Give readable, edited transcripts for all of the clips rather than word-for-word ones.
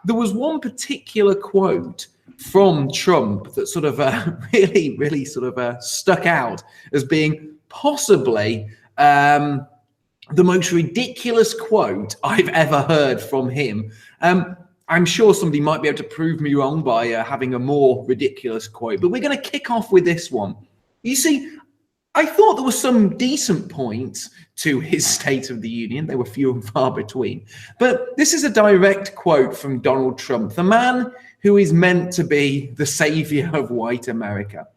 there was one particular quote from Trump that sort of really sort of stuck out as being possibly the most ridiculous quote I've ever heard from him. I'm sure somebody might be able to prove me wrong by having a more ridiculous quote, but we're going to kick off with this one. You see, I thought there were some decent points to his State of the Union. They were few and far between. But this is a direct quote from Donald Trump, the man who is meant to be the savior of white America.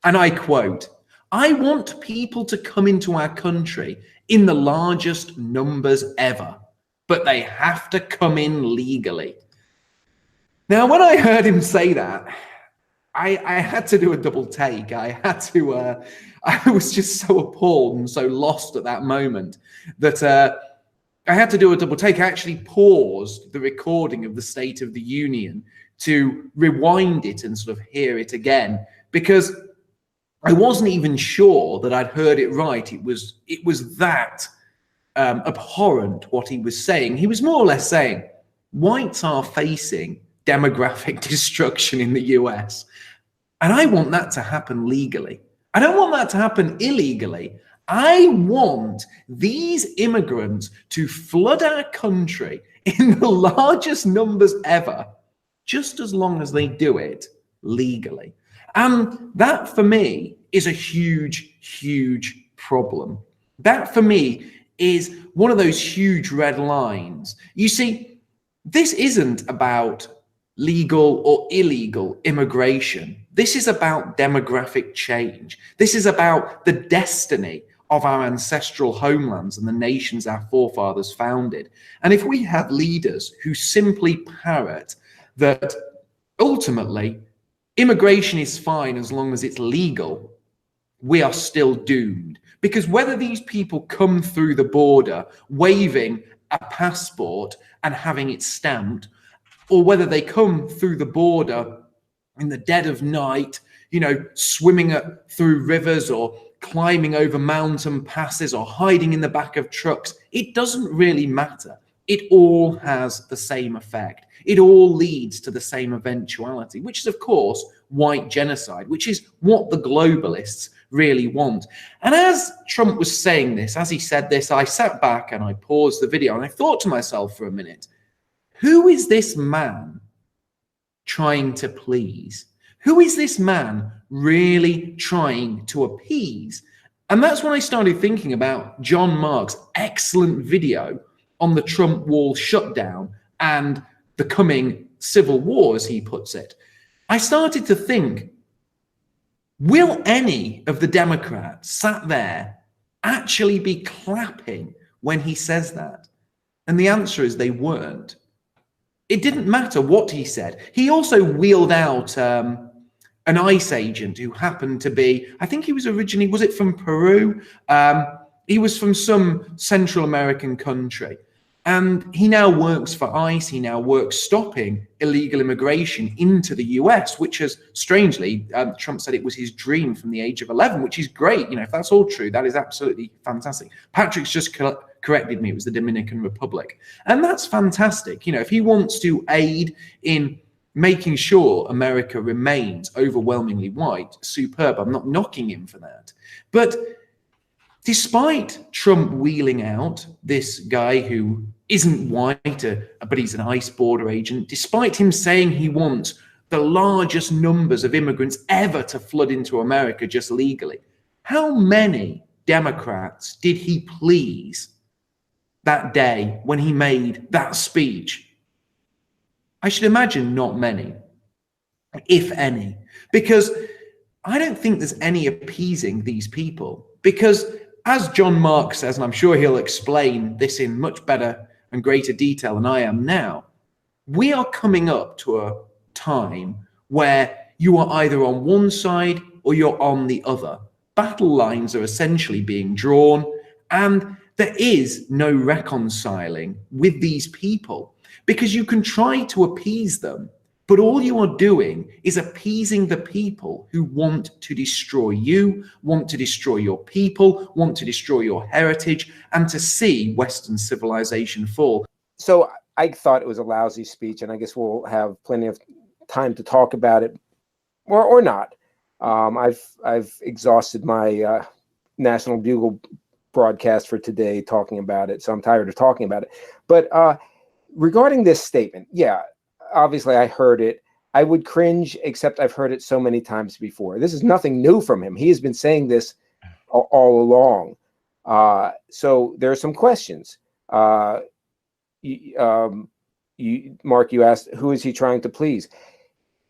And I quote, "I want people to come into our country in the largest numbers ever, but they have to come in legally." Now, when I heard him say that, I had to do a double take. I was just so appalled and so lost at that moment that I had to do a double take. I actually paused the recording of the State of the Union to rewind it and sort of hear it again, because I wasn't even sure that I'd heard it right. It was that abhorrent what he was saying. He was more or less saying, whites are facing demographic destruction in the US. And I want that to happen legally. I don't want that to happen illegally. I want these immigrants to flood our country in the largest numbers ever, just as long as they do it legally. And that for me is a huge, huge problem. That for me is one of those huge red lines. You see, this isn't about legal or illegal immigration. This is about demographic change. This is about the destiny of our ancestral homelands and the nations our forefathers founded. And if we have leaders who simply parrot that ultimately immigration is fine as long as it's legal, we are still doomed. Because whether these people come through the border waving a passport and having it stamped, or whether they come through the border in the dead of night, you know, swimming through rivers or climbing over mountain passes or hiding in the back of trucks, it doesn't really matter. It all has the same effect. It all leads to the same eventuality, which is, of course, white genocide, which is what the globalists really want. And as Trump was saying this, as he said this, I sat back and I paused the video and I thought to myself for a minute, who is this man trying to please? Who is this man really trying to appease? And that's when I started thinking about John Mark's excellent video on the Trump wall shutdown and the coming civil war, as he puts it. I started to think, will any of the Democrats sat there actually be clapping when he says that? And the answer is they weren't. It didn't matter what he said. He also wheeled out an ICE agent who happened to be, I think he was originally, was it from Peru? He was from some Central American country. And he now works for ICE. He now works stopping illegal immigration into the US, which is strangely, Trump said it was his dream from the age of 11, which is great. You know, if that's all true, that is absolutely fantastic. Patrick's just corrected me. It was the Dominican Republic. And that's fantastic. You know, if he wants to aid in making sure America remains overwhelmingly white, superb. I'm not knocking him for that. But despite Trump wheeling out this guy who isn't white, but he's an ICE border agent, despite him saying he wants the largest numbers of immigrants ever to flood into America just legally, how many Democrats did he please that day when he made that speech? I should imagine not many, if any, because I don't think there's any appeasing these people. Because as John Mark says, and I'm sure he'll explain this in much better and greater detail than I am now, we are coming up to a time where you are either on one side or you're on the other. Battle lines are essentially being drawn, and there is no reconciling with these people, because you can try to appease them, but all you are doing is appeasing the people who want to destroy you, want to destroy your people, want to destroy your heritage, and to see Western civilization fall. So I thought it was a lousy speech, and I guess we'll have plenty of time to talk about it, or not. I've exhausted my National Bugle broadcast for today talking about it, so I'm tired of talking about it. But regarding this statement, yeah, obviously I heard it. I would cringe, except I've heard it so many times before. This is nothing new from him. He has been saying this all along. So there are some questions. Mark, you asked, who is he trying to please?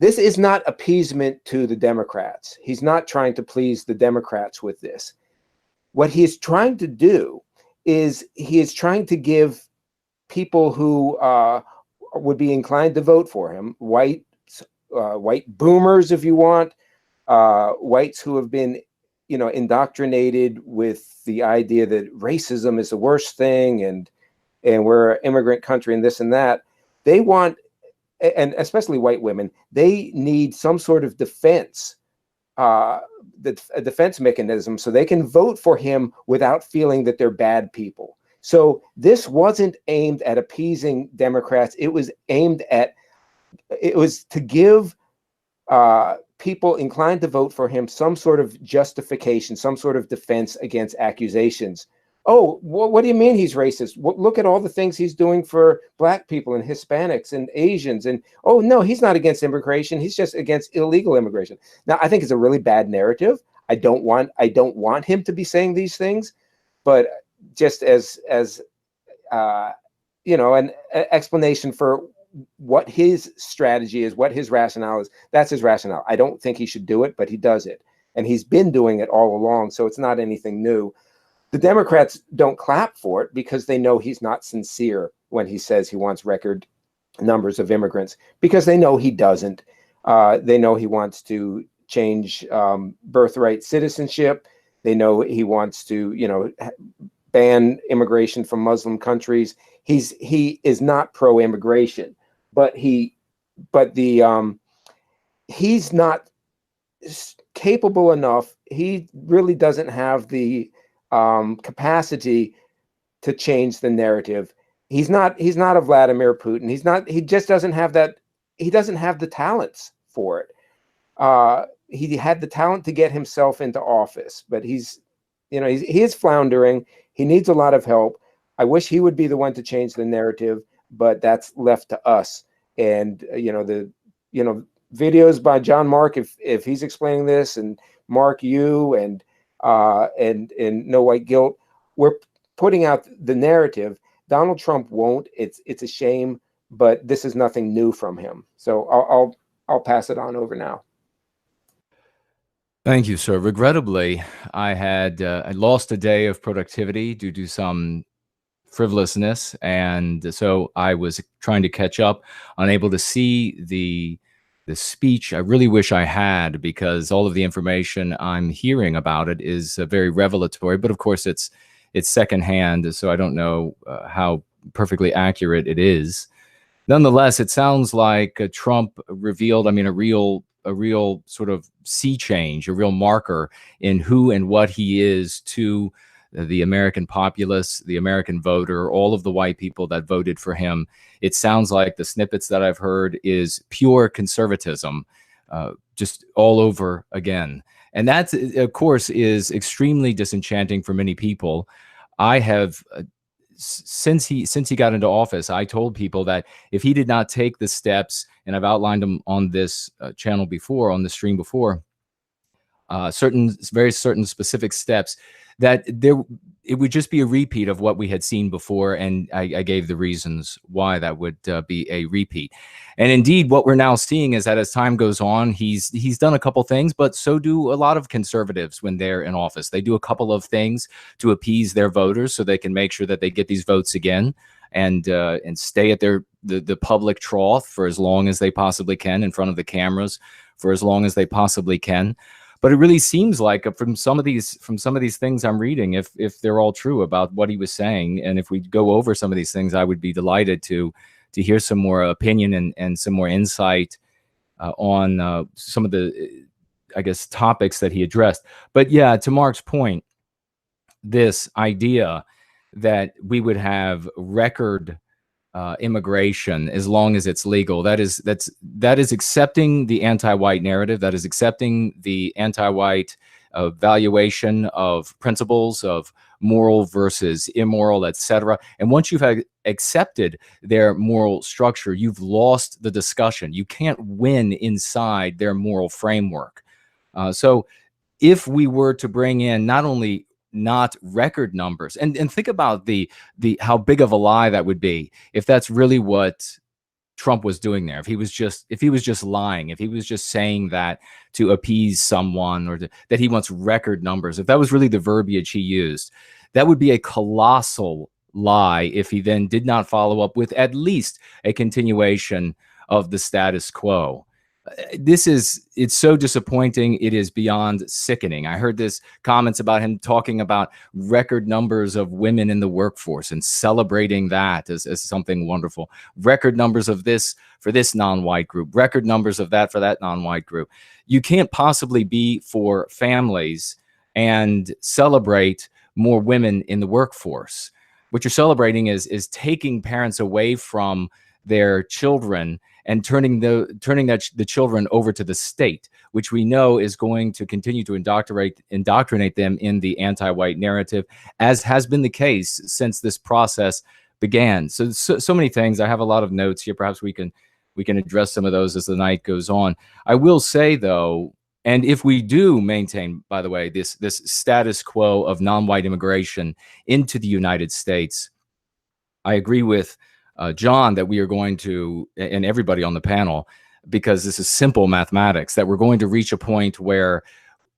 This is not appeasement to the Democrats. He's not trying to please the Democrats with this. What he is trying to do is he is trying to give people who would be inclined to vote for him, white boomers, if you want, whites who have been, indoctrinated with the idea that racism is the worst thing, and we're an immigrant country and this and that. They want, and especially white women, they need some sort of defense, a defense mechanism, so they can vote for him without feeling that they're bad people. So this wasn't aimed at appeasing Democrats. It was to give people inclined to vote for him some sort of justification, some sort of defense against accusations. Oh, what do you mean he's racist? Look at all the things he's doing for Black people and Hispanics and Asians. And oh, no, he's not against immigration. He's just against illegal immigration. Now, I think it's a really bad narrative. I don't want him to be saying these things, but just as an explanation for what his strategy is, what his rationale is. That's his rationale. I don't think he should do it, but he does it. And he's been doing it all along, so it's not anything new. The Democrats don't clap for it because they know he's not sincere when he says he wants record numbers of immigrants, because they know he doesn't. They know he wants to change birthright citizenship. They know he wants to, ban immigration from Muslim countries. He is not pro-immigration. But he's not capable enough. He really doesn't have the capacity to change the narrative. He's not a Vladimir Putin. He just doesn't have that. He doesn't have the talents for it. He had the talent to get himself into office, but he is floundering. He needs a lot of help. I wish he would be the one to change the narrative, but that's left to us. And the videos by John Mark, if he's explaining this, and Mark you and No White Guilt, we're putting out the narrative. Donald Trump won't. It's a shame, but this is nothing new from him. So I'll pass it on over now. Thank you, sir. Regrettably, I lost a day of productivity due to some frivolousness, and so I was trying to catch up, unable to see the speech. I really wish I had, because all of the information I'm hearing about it is very revelatory, but of course it's secondhand, so I don't know how perfectly accurate it is. Nonetheless, it sounds like Trump revealed, a real sort of sea change, a real marker in who and what he is to the American populace, the American voter, all of the white people that voted for him. It sounds like the snippets that I've heard is pure conservatism, just all over again. And that, of course, is extremely disenchanting for many people. I have, since he got into office, I told people that if he did not take the steps, and I've outlined them on this channel before, on the stream before, very certain specific steps, that it would just be a repeat of what we had seen before, and I gave the reasons why that would be a repeat. And indeed, what we're now seeing is that as time goes on, he's done a couple things, but so do a lot of conservatives when they're in office. They do a couple of things to appease their voters so they can make sure that they get these votes again, and stay at the public trough for as long as they possibly can, in front of the cameras for as long as they possibly can. But it really seems like from some of these things I'm reading, if they're all true about what he was saying, and if we go over some of these things, I would be delighted to hear some more opinion and some more insight on some of the, I guess, topics that he addressed. But yeah, to Mark's point, this idea that we would have record immigration as long as it's legal. That is accepting the anti-white narrative. That is accepting the anti-white valuation of principles of moral versus immoral, etc. And once you've accepted their moral structure, you've lost the discussion. You can't win inside their moral framework. So if we were to bring in not record numbers, and think about the how big of a lie that would be if that's really what Trump was doing there. If he was just lying, if he was just saying that to appease someone, or that he wants record numbers, if that was really the verbiage he used, that would be a colossal lie if he then did not follow up with at least a continuation of the status quo. It's so disappointing. It is beyond sickening. I heard this comments about him talking about record numbers of women in the workforce and celebrating that as something wonderful. Record numbers of this for this non-white group, record numbers of that for that non-white group. You can't possibly be for families and celebrate more women in the workforce. What you're celebrating is taking parents away from their children and turning the children over to the state, which we know is going to continue to indoctrinate them in the anti-white narrative, as has been the case since this process began. So many things. I have a lot of notes here. Perhaps we can address some of those as the night goes on. I will say, though, and if we do maintain, by the way, this status quo of non-white immigration into the United States, I agree with John that we are going to, and everybody on the panel, because this is simple mathematics, that we're going to reach a point where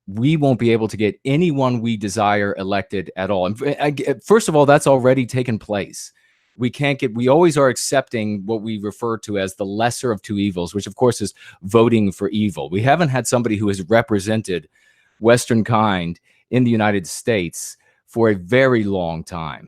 we won't be able to get anyone we desire elected at all. And first of all, that's already taken place. We always are accepting what we refer to as the lesser of two evils, which of course is voting for evil. We haven't had somebody who has represented Western kind in the United States for a very long time.